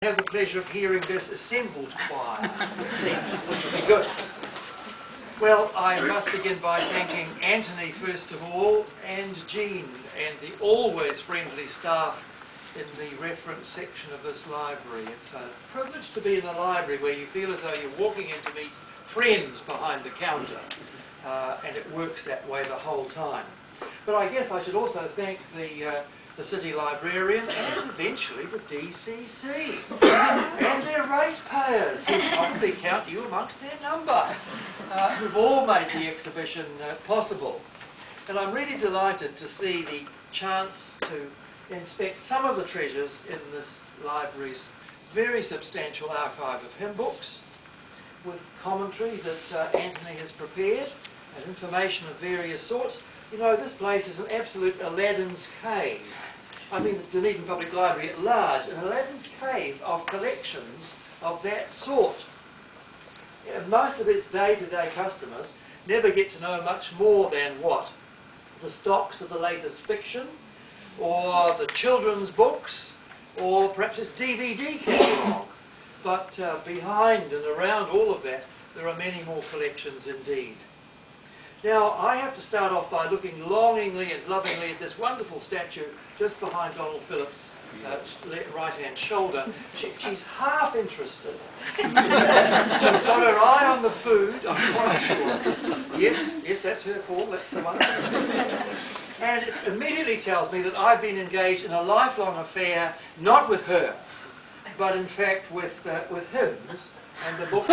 Have the pleasure of hearing this assembled choir. Which would be good. Well, I must begin by thanking Anthony first of all, and Jean, and the always friendly staff in the reference section of this library. It's a privilege to be in a library where you feel as though you're walking in to meet friends behind the counter, and it works that way the whole time. But I guess I should also thank the City Librarian and eventually the DCC and their ratepayers, who probably count you amongst their number, who've all made the exhibition possible. And I'm really delighted to see the chance to inspect some of the treasures in this library's very substantial archive of hymn books, with commentary that Anthony has prepared and information of various sorts. You know, this place is an absolute Aladdin's cave. I mean, the Dunedin Public Library at large, an Aladdin's cave of collections of that sort. Most of its day-to-day customers never get to know much more than what? The stocks of the latest fiction, or the children's books, or perhaps its DVD catalogue. But behind and around all of that, there are many more collections indeed. Now, I have to start off by looking longingly and lovingly at this wonderful statue just behind Donald Phillips' right-hand shoulder. She's half interested. She's got her eye on the food, I'm quite sure. Yes, that's her call, that's the one. And it immediately tells me that I've been engaged in a lifelong affair, not with her, but in fact with hymns and the books.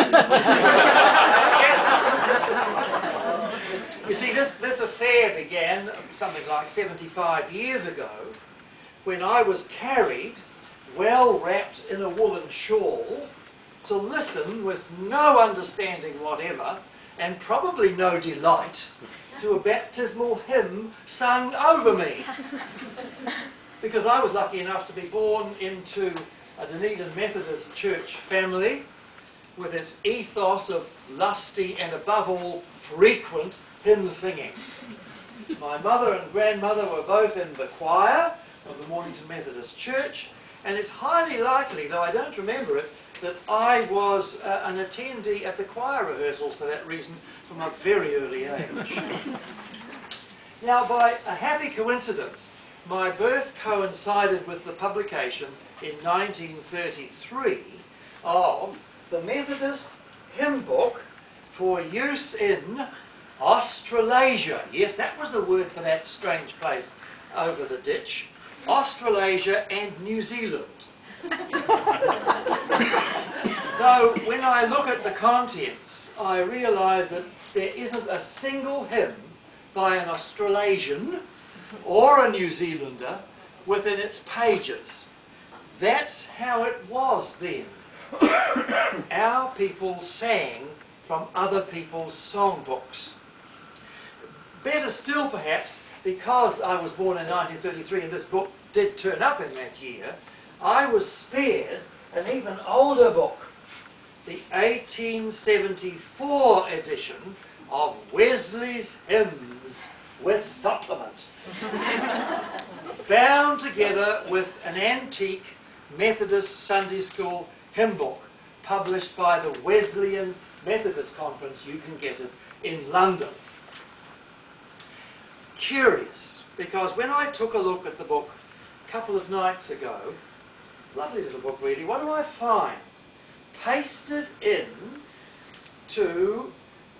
You see, this affair began something like 75 years ago, when I was carried, well wrapped in a woolen shawl, to listen with no understanding whatever, and probably no delight, to a baptismal hymn sung over me. Because I was lucky enough to be born into a Dunedin Methodist Church family, with its ethos of lusty and above all frequent hymn singing. My mother and grandmother were both in the choir of the Mornington Methodist Church, and it's highly likely, though I don't remember it, that I was an attendee at the choir rehearsals for that reason from a very early age. Now, by a happy coincidence, my birth coincided with the publication in 1933 of the Methodist hymn book for use in Australasia. Yes, that was the word for that strange place over the ditch. Australasia and New Zealand. So when I look at the contents, I realise that there isn't a single hymn by an Australasian or a New Zealander within its pages. That's how it was then. Our people sang from other people's songbooks. Better still, perhaps, because I was born in 1933 and this book did turn up in that year, I was spared an even older book, the 1874 edition of Wesley's Hymns with Supplement, bound together with an antique Methodist Sunday School hymn book published by the Wesleyan Methodist Conference. You can get it in London. Curious, because when I took a look at the book a couple of nights ago, lovely little book really, what do I find? Pasted in to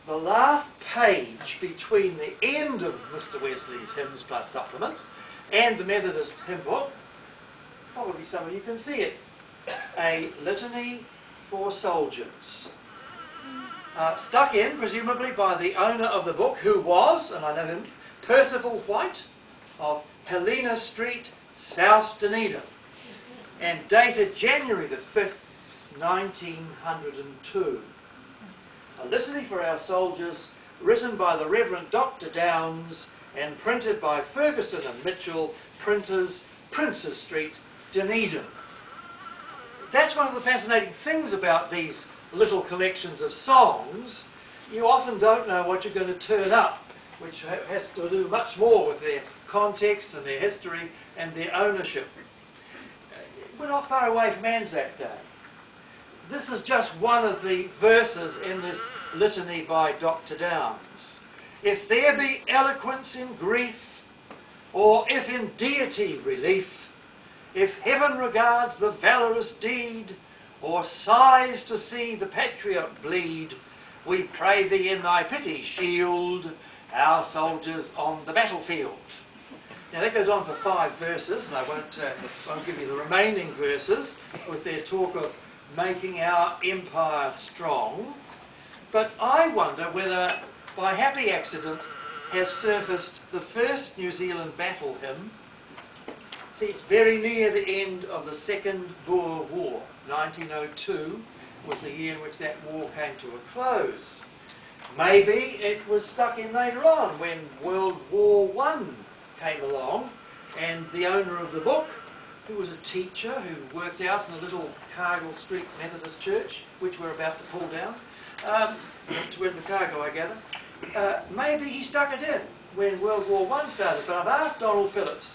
the last page between the end of Mr. Wesley's Hymns plus Supplement and the Methodist hymn book, probably some of you can see it, a litany for soldiers. Stuck in, presumably, by the owner of the book, who was, and I know him, Percival White of Helena Street, South Dunedin, and dated January the 5th, 1902. A litany for our soldiers, written by the Reverend Dr. Downes and printed by Ferguson and Mitchell, printers, Princes Street, Dunedin. That's one of the fascinating things about these little collections of songs. You often don't know what you're going to turn up, which has to do much more with their context and their history and their ownership. we're not far away from Anzac Day. This is just one of the verses in this litany by Dr. Downes. If there be eloquence in grief, or if in deity relief, if heaven regards the valorous deed, or sighs to see the patriot bleed, we pray thee in thy pity shield our soldiers on the battlefield. Now that goes on for 5 verses, and I won't give you the remaining verses with their talk of making our empire strong. But I wonder whether, by happy accident, has surfaced the first New Zealand battle hymn. See, it's very near the end of the Second Boer War. 1902 was the year in which that war came to a close. Maybe it was stuck in later on when World War I came along, and the owner of the book, who was a teacher who worked out in a little Cargill Street Methodist church, which we're about to pull down, to win the cargo, I gather, maybe he stuck it in when World War I started. But I've asked Donald Phillips,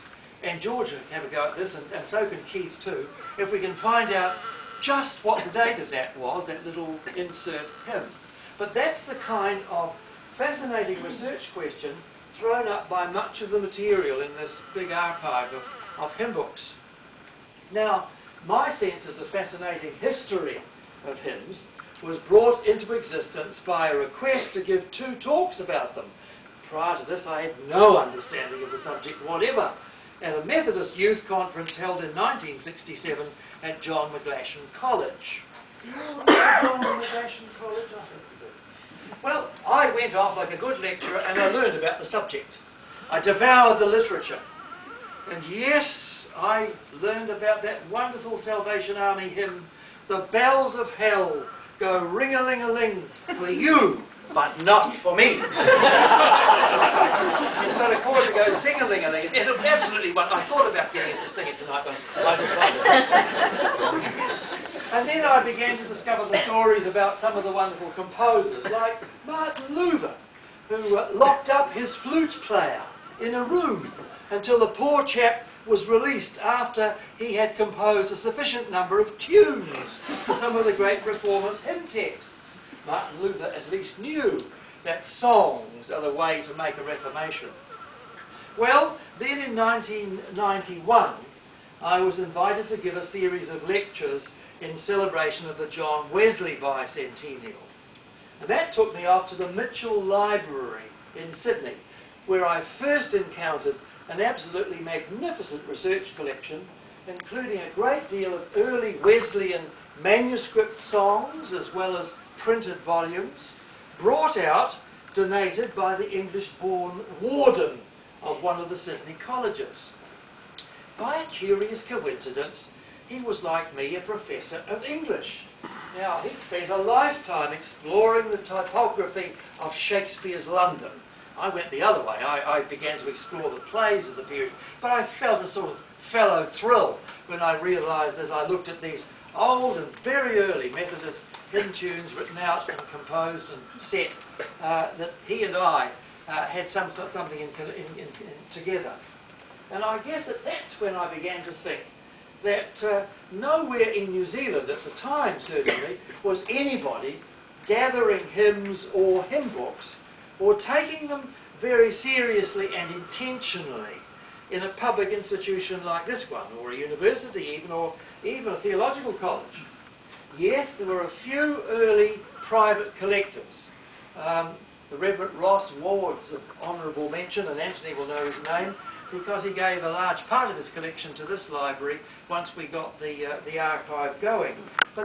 and Georgia can have a go at this, and so can Keith too, if we can find out just what the date of that was, that little insert hymn. But that's the kind of fascinating research question thrown up by much of the material in this big archive of hymn books. Now, my sense of the fascinating history of hymns was brought into existence by a request to give 2 talks about them. Prior to this, I had no understanding of the subject whatever, at a Methodist youth conference held in 1967 at John McGlashan College. You all remember John McGlashan College? I think you do. Well, I went off like a good lecturer and I learned about the subject. I devoured the literature. And yes, I learned about that wonderful Salvation Army hymn, "The bells of hell go ring-a-ling-a-ling for you, but not for me." Instead of chorus it goes ding-a-ling-a-ling. It was absolutely one. I thought about getting it to sing it tonight, but I decided. And then I began to discover the stories about some of the wonderful composers, like Martin Luther, who locked up his flute player in a room until the poor chap was released after he had composed a sufficient number of tunes for some of the great Reformers' hymn texts. Martin Luther at least knew that songs are the way to make a reformation. Well, then in 1991, I was invited to give a series of lectures in celebration of the John Wesley bicentennial. And that took me off to the Mitchell Library in Sydney, where I first encountered an absolutely magnificent research collection, including a great deal of early Wesleyan manuscript songs as well as printed volumes, brought out, donated by the English-born warden of one of the Sydney colleges. By a curious coincidence, he was, like me, a professor of English. Now, he'd spent a lifetime exploring the typography of Shakespeare's London. I went the other way. I began to explore the plays of the period, but I felt a sort of fellow thrill when I realised, as I looked at these old and very early Methodist hymn tunes written out and composed and set, that he and I had something in together. And I guess that's when I began to think that nowhere in New Zealand at the time, certainly, was anybody gathering hymns or hymn books or taking them very seriously and intentionally in a public institution like this one, or a university even, or even a theological college. Yes, there were a few early private collectors. The Reverend Ross Ward's of honourable mention, and Anthony will know his name, because he gave a large part of his collection to this library once we got the archive going. But